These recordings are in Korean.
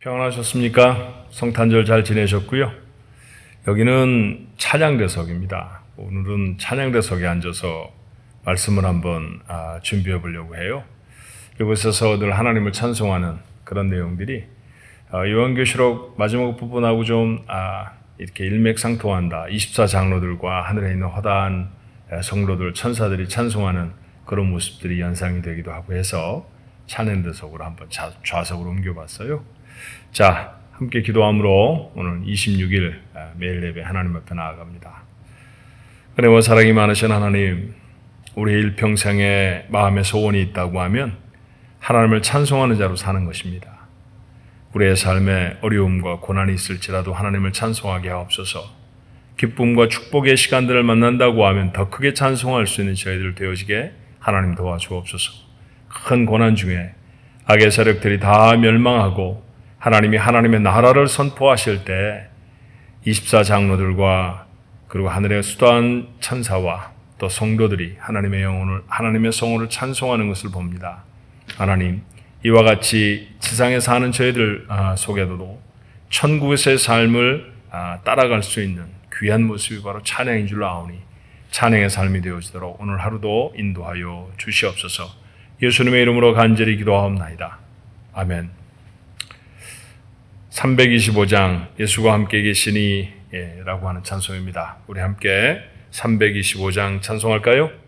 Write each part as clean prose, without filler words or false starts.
평안하셨습니까? 성탄절 잘 지내셨고요. 여기는 찬양대석입니다. 오늘은 찬양대석에 앉아서 말씀을 한번 준비해 보려고 해요. 이곳에서 늘 하나님을 찬송하는 그런 내용들이 요한계시록 마지막 부분하고 좀 이렇게 일맥상통한다. 24장로들과 하늘에 있는 허다한 성도들, 천사들이 찬송하는 그런 모습들이 연상이 되기도 하고 해서 찬양대석으로 한번 좌석으로 옮겨봤어요. 자, 함께 기도함으로 오늘 26일 매일 예배 하나님 앞에 나아갑니다. 은혜와 사랑이 많으신 하나님, 우리의 일평생에 마음의 소원이 있다고 하면 하나님을 찬송하는 자로 사는 것입니다. 우리의 삶에 어려움과 고난이 있을지라도 하나님을 찬송하게 하옵소서. 기쁨과 축복의 시간들을 만난다고 하면 더 크게 찬송할 수 있는 저희들 되어지게 하나님 도와주옵소서. 큰 고난 중에 악의 세력들이 다 멸망하고 하나님이 하나님의 나라를 선포하실 때 24장로들과 그리고 하늘의 수도한 천사와 또 성도들이 하나님의 성호를 찬송하는 것을 봅니다. 하나님, 이와 같이 지상에 사는 저희들 속에도 천국에서의 삶을 따라갈 수 있는 귀한 모습이 바로 찬양인 줄 아오니 찬양의 삶이 되어지도록 오늘 하루도 인도하여 주시옵소서. 예수님의 이름으로 간절히 기도하옵나이다. 아멘. 325장 예수가 함께 계시니 라고 하는 찬송입니다. 우리 함께 325장 찬송할까요?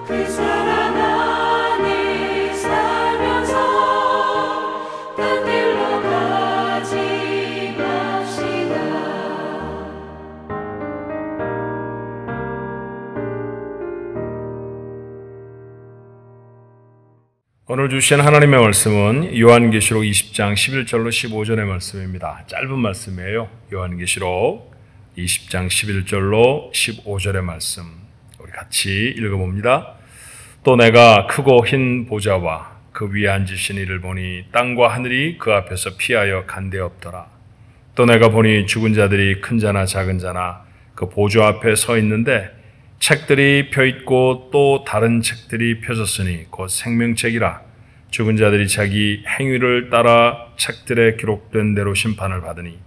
그 사랑 안에 살면서 오늘 주신 하나님의 말씀은 요한계시록 20장 11절로 15절의 말씀입니다. 짧은 말씀이에요. 요한계시록 20장 11절로 15절의 말씀 우리 같이 읽어봅니다. 또 내가 크고 흰 보좌와 그 위에 앉으신 이를 보니 땅과 하늘이 그 앞에서 피하여 간데 없더라. 또 내가 보니 죽은 자들이 큰 자나 작은 자나 그 보좌 앞에 서 있는데 책들이 펴있고 또 다른 책들이 펴졌으니 곧 생명책이라. 죽은 자들이 자기 행위를 따라 책들에 기록된 대로 심판을 받으니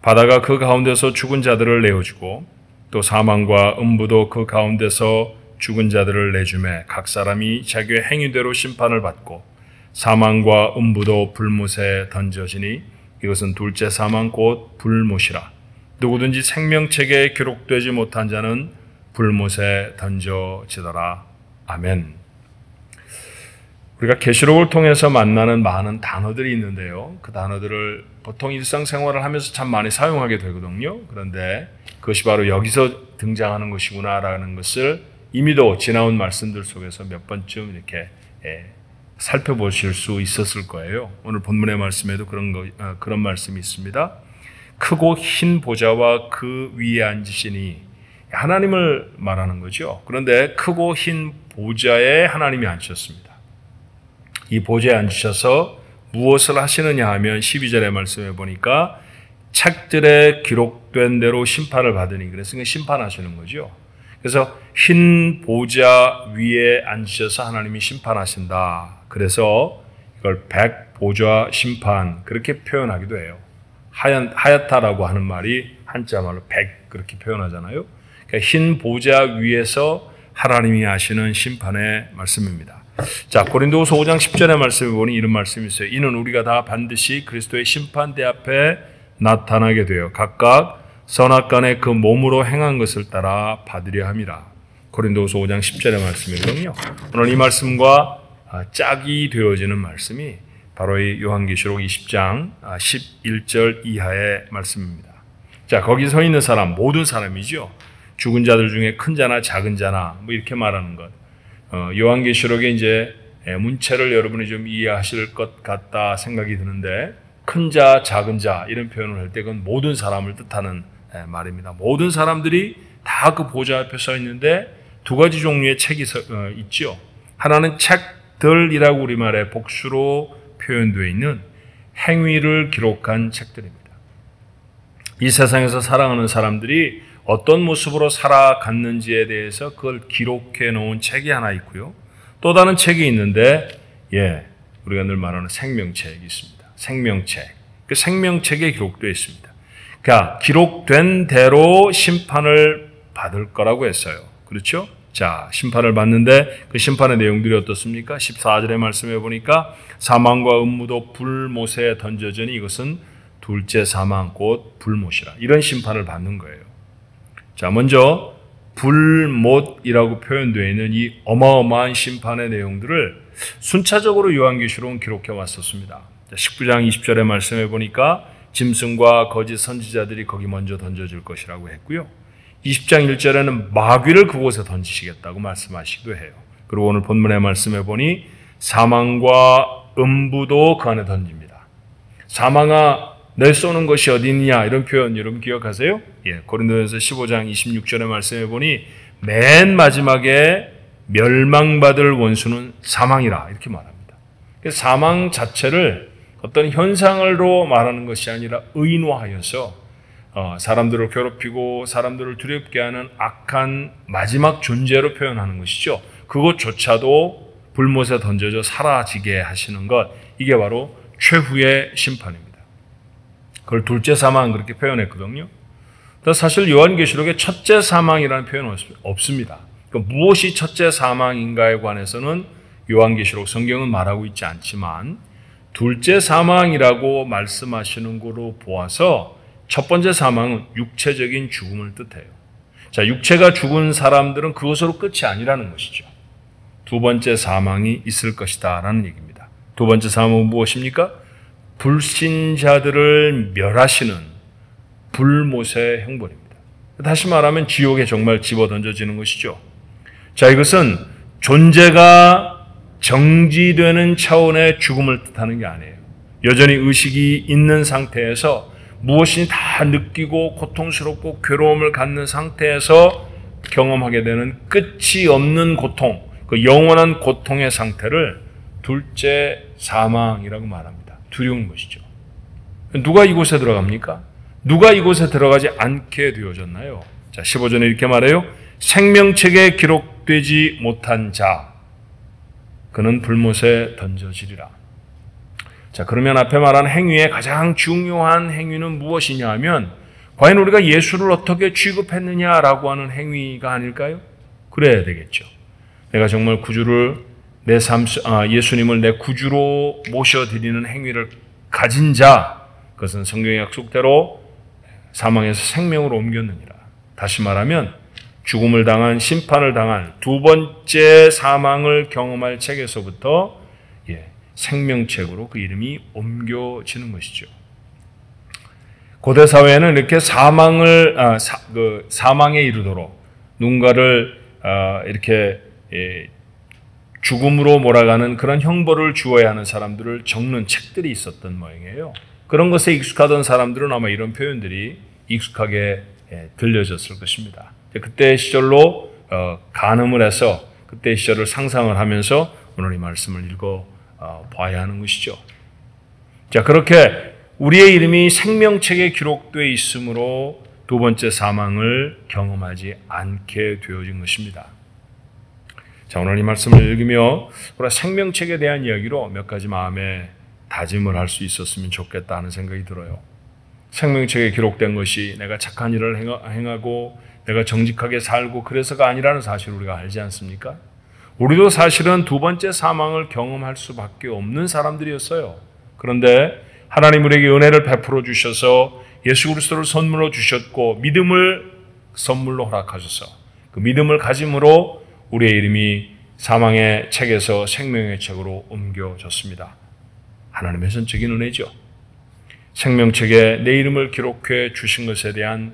바다가 그 가운데서 죽은 자들을 내어주고 또 사망과 음부도 그 가운데서 죽은 자들을 내주매 각 사람이 자기의 행위대로 심판을 받고 사망과 음부도 불못에 던져지니 이것은 둘째 사망 곧 불못이라. 누구든지 생명책에 기록되지 못한 자는 불못에 던져지더라. 아멘. 우리가 계시록을 통해서 만나는 많은 단어들이 있는데요. 그 단어들을 보통 일상생활을 하면서 참 많이 사용하게 되거든요. 그런데 그것이 바로 여기서 등장하는 것이구나라는 것을 이미도 지나온 말씀들 속에서 몇 번쯤 이렇게 살펴보실 수 있었을 거예요. 오늘 본문의 말씀에도 그런 말씀이 있습니다. 크고 흰 보좌와 그 위에 앉으시니 하나님을 말하는 거죠. 그런데 크고 흰 보좌에 하나님이 앉으셨습니다. 이 보좌에 앉으셔서 무엇을 하시느냐 하면 12절의 말씀에 보니까 책들에 기록된 대로 심판을 받으니 그래서 심판하시는 거죠. 그래서 흰 보좌 위에 앉으셔서 하나님이 심판하신다. 그래서 이걸 백보좌 심판 그렇게 표현하기도 해요. 하얗다라고 하는 말이 한자말로 백 그렇게 표현하잖아요. 그러니까 흰 보좌 위에서 하나님이 하시는 심판의 말씀입니다. 자, 고린도후서 5장 10절의 말씀을 보니 이런 말씀이 있어요. 이는 우리가 다 반드시 그리스도의 심판대 앞에 나타나게 되어 각각 선악간에 그 몸으로 행한 것을 따라 받으려 함이라. 고린도후서 5장 10절의 말씀이거든요. 오늘 이 말씀과 짝이 되어지는 말씀이 바로 이 요한계시록 20장 11절 이하의 말씀입니다. 자, 거기 서 있는 사람 모든 사람이죠. 죽은 자들 중에 큰 자나 작은 자나 뭐 이렇게 말하는 것. 요한계시록의 이제 문체를 여러분이 좀 이해하실 것 같다 생각이 드는데 큰 자, 작은 자 이런 표현을 할 때 그건 모든 사람을 뜻하는 말입니다. 모든 사람들이 다 그 보좌 앞에 서 있는데 두 가지 종류의 책이 있죠. 하나는 책들이라고 우리말에 복수로 표현되어 있는 행위를 기록한 책들입니다. 이 세상에서 살아가는 사람들이 어떤 모습으로 살아갔는지에 대해서 그걸 기록해 놓은 책이 하나 있고요. 또 다른 책이 있는데 우리가 늘 말하는 생명책이 있습니다. 생명책. 그 생명책에 기록되어 있습니다. 그러니까 기록된 대로 심판을 받을 거라고 했어요. 그렇죠? 자, 심판을 받는데 그 심판의 내용들이 어떻습니까? 14절의 말씀에 보니까 사망과 음무도 불못에 던져지니 이것은 둘째 사망 곧 불못이라. 이런 심판을 받는 거예요. 자, 먼저 불못이라고 표현되어 있는 이 어마어마한 심판의 내용들을 순차적으로 요한계시록은 기록해 왔었습니다. 19장 20절의 말씀에 보니까 짐승과 거짓 선지자들이 거기 먼저 던져질 것이라고 했고요. 20장 1절에는 마귀를 그곳에 던지시겠다고 말씀하시기도 해요. 그리고 오늘 본문의 말씀에 보니 사망과 음부도 그 안에 던집니다. 사망아 내 쏘는 것이 어디 있느냐 이런 표현 여러분 기억하세요? 고린도전서 15장 26절의 말씀에 보니 맨 마지막에 멸망받을 원수는 사망이라 이렇게 말합니다. 사망 자체를 어떤 현상으로 말하는 것이 아니라 의인화하여서 사람들을 괴롭히고 사람들을 두렵게 하는 악한 마지막 존재로 표현하는 것이죠. 그것조차도 불못에 던져져 사라지게 하시는 것, 이게 바로 최후의 심판입니다. 그걸 둘째 사망 그렇게 표현했거든요. 사실 요한계시록에 첫째 사망이라는 표현은 없습니다. 그러니까 무엇이 첫째 사망인가에 관해서는 요한계시록 성경은 말하고 있지 않지만 둘째 사망이라고 말씀하시는 거로 보아서 첫 번째 사망은 육체적인 죽음을 뜻해요. 자, 육체가 죽은 사람들은 그것으로 끝이 아니라는 것이죠. 두 번째 사망이 있을 것이다 라는 얘기입니다. 두 번째 사망은 무엇입니까? 불신자들을 멸하시는 불못의 형벌입니다. 다시 말하면 지옥에 정말 집어던져지는 것이죠. 자, 이것은 존재가 정지되는 차원의 죽음을 뜻하는 게 아니에요. 여전히 의식이 있는 상태에서 무엇이 다 느끼고 고통스럽고 괴로움을 갖는 상태에서 경험하게 되는 끝이 없는 고통, 그 영원한 고통의 상태를 둘째 사망이라고 말합니다. 두려운 것이죠. 누가 이곳에 들어갑니까? 누가 이곳에 들어가지 않게 되어졌나요? 자, 15절에 이렇게 말해요. 생명책에 기록되지 못한 자, 그는 불못에 던져지리라. 자, 그러면 앞에 말한 행위의 가장 중요한 행위는 무엇이냐 하면 과연 우리가 예수를 어떻게 취급했느냐라고 하는 행위가 아닐까요? 그래야 되겠죠. 내가 정말 구주를 예수님을 내 구주로 모셔드리는 행위를 가진 자, 그것은 성경의 약속대로 사망에서 생명으로 옮겼느니라. 다시 말하면 죽음을 당한, 심판을 당한 두 번째 사망을 경험할 책에서부터 생명책으로 그 이름이 옮겨지는 것이죠. 고대 사회에는 이렇게 사망에 이르도록 누군가를 이렇게 죽음으로 몰아가는 그런 형벌을 주어야 하는 사람들을 적는 책들이 있었던 모양이에요. 그런 것에 익숙하던 사람들은 아마 이런 표현들이 익숙하게 들려졌을 것입니다. 그때 시절로 간음을 해서 그때 시절을 상상을 하면서 오늘 이 말씀을 읽어 봐야 하는 것이죠. 자, 그렇게 우리의 이름이 생명책에 기록되어 있으므로 두 번째 사망을 경험하지 않게 되어진 것입니다. 자, 오늘 이 말씀을 읽으며 우리가 생명책에 대한 이야기로 몇 가지 마음에 다짐을 할 수 있었으면 좋겠다 하는 생각이 들어요. 생명책에 기록된 것이 내가 착한 일을 행하고 내가 정직하게 살고 그래서가 아니라는 사실을 우리가 알지 않습니까? 우리도 사실은 두 번째 사망을 경험할 수밖에 없는 사람들이었어요. 그런데 하나님 우리에게 은혜를 베풀어 주셔서 예수 그리스도를 선물로 주셨고 믿음을 선물로 허락하셔서 그 믿음을 가짐으로 우리의 이름이 사망의 책에서 생명의 책으로 옮겨졌습니다. 하나님의 선적인 은혜죠. 생명책에 내 이름을 기록해 주신 것에 대한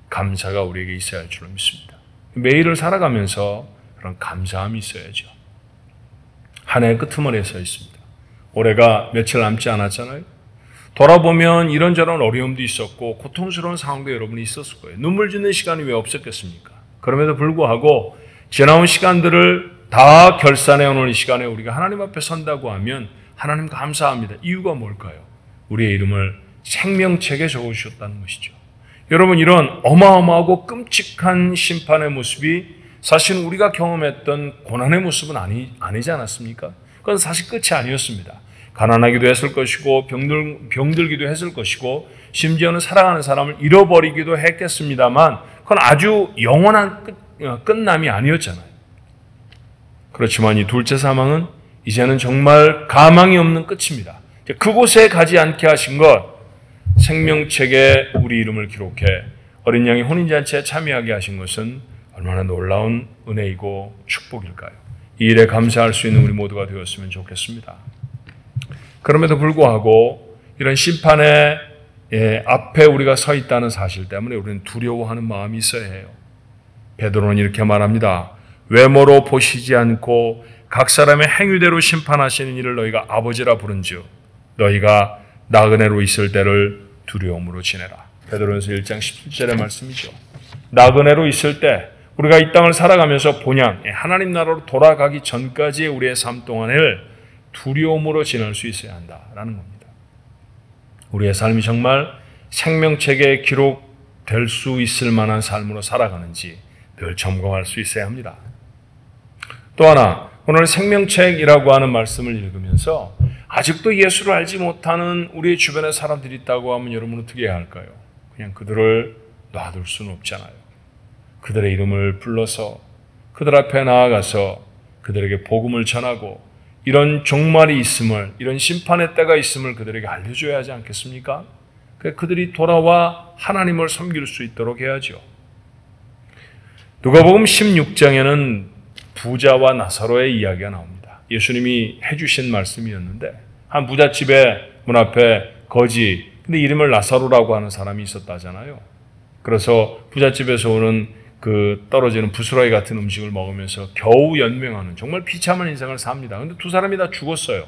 감사가 우리에게 있어야 할 줄로 믿습니다. 매일을 살아가면서 그런 감사함이 있어야죠. 한 해의 끄트머리에 서 있습니다. 올해가 며칠 남지 않았잖아요. 돌아보면 이런저런 어려움도 있었고 고통스러운 상황도 여러분이 있었을 거예요. 눈물 짓는 시간이 왜 없었겠습니까? 그럼에도 불구하고 지나온 시간들을 다 결산해 오는 이 시간에 우리가 하나님 앞에 선다고 하면 하나님 감사합니다. 이유가 뭘까요? 우리의 이름을 생명책에 적어주셨다는 것이죠. 여러분, 이런 어마어마하고 끔찍한 심판의 모습이 사실 우리가 경험했던 고난의 모습은 아니지 않았습니까? 그건 사실 끝이 아니었습니다. 가난하기도 했을 것이고 병들기도 했을 것이고 심지어는 사랑하는 사람을 잃어버리기도 했겠습니다만 그건 아주 영원한 끝남이 아니었잖아요. 그렇지만 이 둘째 사망은 이제는 정말 가망이 없는 끝입니다. 그곳에 가지 않게 하신 것, 생명책에 우리 이름을 기록해 어린 양의 혼인잔치에 참여하게 하신 것은 얼마나 놀라운 은혜이고 축복일까요? 이 일에 감사할 수 있는 우리 모두가 되었으면 좋겠습니다. 그럼에도 불구하고 이런 심판의 앞에 우리가 서 있다는 사실 때문에 우리는 두려워하는 마음이 있어야 해요. 베드로는 이렇게 말합니다. 외모로 보시지 않고 각 사람의 행위대로 심판하시는 이를 너희가 아버지라 부른즉 너희가 나그네로 있을 때를 두려움으로 지내라. 베드로전서 1장 17절의 말씀이죠. 나그네로 있을 때 우리가 이 땅을 살아가면서 본향 하나님 나라로 돌아가기 전까지의 우리의 삶 동안을 두려움으로 지낼 수 있어야 한다라는 겁니다. 우리의 삶이 정말 생명책에 기록될 수 있을 만한 삶으로 살아가는지 늘 점검할 수 있어야 합니다. 또 하나, 오늘 생명책이라고 하는 말씀을 읽으면서 아직도 예수를 알지 못하는 우리의 주변에 사람들이 있다고 하면 여러분 어떻게 해야 할까요? 그냥 그들을 놔둘 수는 없잖아요. 그들의 이름을 불러서 그들 앞에 나아가서 그들에게 복음을 전하고 이런 종말이 있음을, 이런 심판의 때가 있음을 그들에게 알려줘야 하지 않겠습니까? 그들이 돌아와 하나님을 섬길 수 있도록 해야죠. 누가복음 16장에는 부자와 나사로의 이야기가 나옵니다. 예수님이 해주신 말씀이었는데 한 부잣집의 문 앞에 거지, 근데 이름을 나사로라고 하는 사람이 있었다잖아요. 그래서 부잣집에서 오는 그 떨어지는 부스러기 같은 음식을 먹으면서 겨우 연명하는 정말 비참한 인생을 삽니다. 근데 두 사람이 다 죽었어요.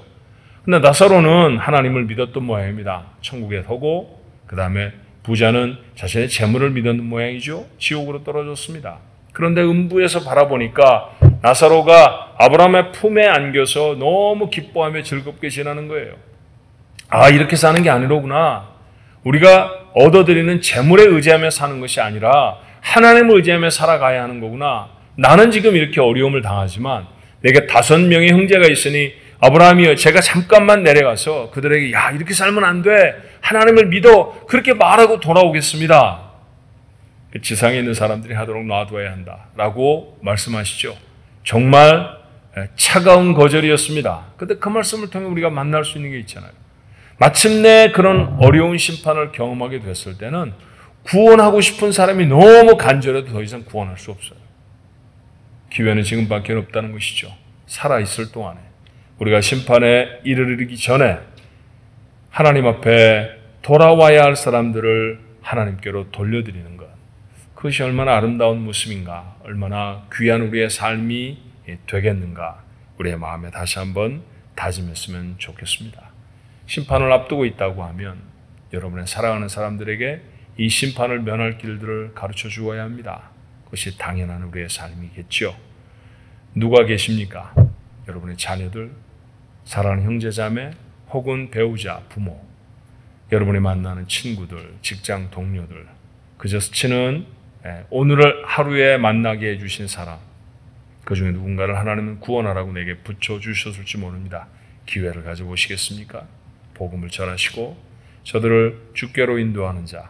근데 나사로는 하나님을 믿었던 모양입니다. 천국에 서고 그 다음에 부자는 자신의 재물을 믿었는 모양이죠. 지옥으로 떨어졌습니다. 그런데 음부에서 바라보니까 나사로가 아브라함의 품에 안겨서 너무 기뻐하며 즐겁게 지나는 거예요. 아, 이렇게 사는 게 아니로구나. 우리가 얻어들이는 재물에 의지하며 사는 것이 아니라 하나님을 의지하며 살아가야 하는 거구나. 나는 지금 이렇게 어려움을 당하지만 내게 5명의 형제가 있으니 아브라함이여, 제가 잠깐만 내려가서 그들에게 야, 이렇게 살면 안 돼. 하나님을 믿어. 그렇게 말하고 돌아오겠습니다. 지상에 있는 사람들이 하도록 놔둬야 한다 라고 말씀하시죠. 정말 차가운 거절이었습니다. 그런데 그 말씀을 통해 우리가 만날 수 있는 게 있잖아요. 마침내 그런 어려운 심판을 경험하게 됐을 때는 구원하고 싶은 사람이 너무 간절해도 더 이상 구원할 수 없어요. 기회는 지금밖에 없다는 것이죠. 살아있을 동안에 우리가 심판에 이르기 전에 하나님 앞에 돌아와야 할 사람들을 하나님께로 돌려드리는 것, 그것이 얼마나 아름다운 모습인가, 얼마나 귀한 우리의 삶이 되겠는가, 우리의 마음에 다시 한번 다짐했으면 좋겠습니다. 심판을 앞두고 있다고 하면 여러분의 사랑하는 사람들에게 이 심판을 면할 길들을 가르쳐 주어야 합니다. 그것이 당연한 우리의 삶이겠죠. 누가 계십니까? 여러분의 자녀들, 사랑하는 형제자매, 혹은 배우자, 부모, 여러분이 만나는 친구들, 직장 동료들, 그저 스치는 오늘을 하루에 만나게 해주신 사람, 그 중에 누군가를 하나님은 구원하라고 내게 붙여주셨을지 모릅니다. 기회를 가져보시겠습니까? 복음을 전하시고 저들을 주께로 인도하는 자,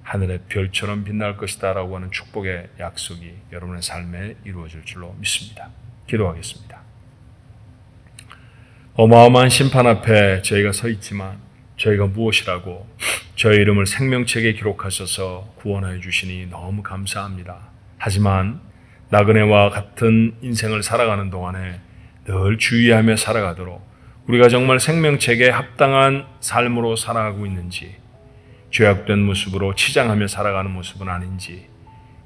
하늘의 별처럼 빛날 것이다 라고 하는 축복의 약속이 여러분의 삶에 이루어질 줄로 믿습니다. 기도하겠습니다. 어마어마한 심판 앞에 저희가 서 있지만 저희가 무엇이라고 저의 이름을 생명책에 기록하셔서 구원하여 주시니 너무 감사합니다. 하지만 나그네와 같은 인생을 살아가는 동안에 늘 주의하며 살아가도록 우리가 정말 생명책에 합당한 삶으로 살아가고 있는지, 죄악된 모습으로 치장하며 살아가는 모습은 아닌지,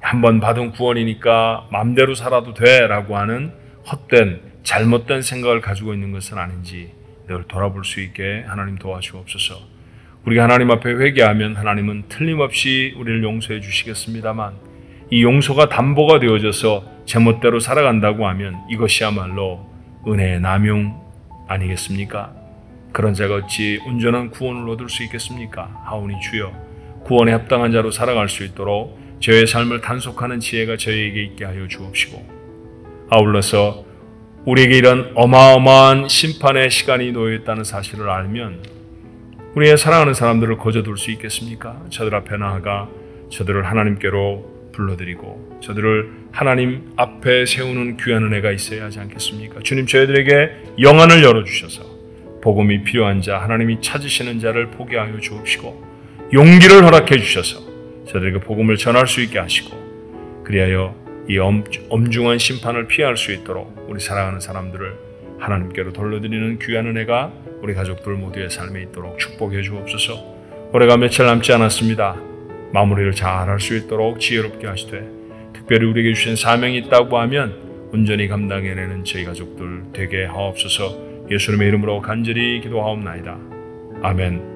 한번 받은 구원이니까 마음대로 살아도 돼라고 하는 헛된 잘못된 생각을 가지고 있는 것은 아닌지 늘 돌아볼 수 있게 하나님 도와주옵소서. 우리가 하나님 앞에 회개하면 하나님은 틀림없이 우리를 용서해 주시겠습니다만, 이 용서가 담보가 되어져서 제멋대로 살아간다고 하면 이것이야말로 은혜의 남용 아니겠습니까? 그런 자가 어찌 온전한 구원을 얻을 수 있겠습니까? 하오니 주여, 구원에 합당한 자로 살아갈 수 있도록 저의 삶을 단속하는 지혜가 저에게 있게 하여 주옵시고, 아울러서 우리에게 이런 어마어마한 심판의 시간이 놓여있다는 사실을 알면 우리의 사랑하는 사람들을 거저둘 수 있겠습니까? 저들 앞에 나아가 저들을 하나님께로 불러드리고 저들을 하나님 앞에 세우는 귀한 은혜가 있어야 하지 않겠습니까? 주님, 저희들에게 영안을 열어주셔서 복음이 필요한 자, 하나님이 찾으시는 자를 보게 하여 주옵시고, 용기를 허락해 주셔서 저들에게 복음을 전할 수 있게 하시고, 그리하여 이 엄중한 심판을 피할 수 있도록 우리 사랑하는 사람들을 하나님께로 돌려드리는 귀한 은혜가 우리 가족들 모두의 삶에 있도록 축복해 주옵소서. 올해가 며칠 남지 않았습니다. 마무리를 잘 할 수 있도록 지혜롭게 하시되, 특별히 우리에게 주신 사명이 있다고 하면 온전히 감당해내는 저희 가족들 되게 하옵소서. 예수님의 이름으로 간절히 기도하옵나이다. 아멘.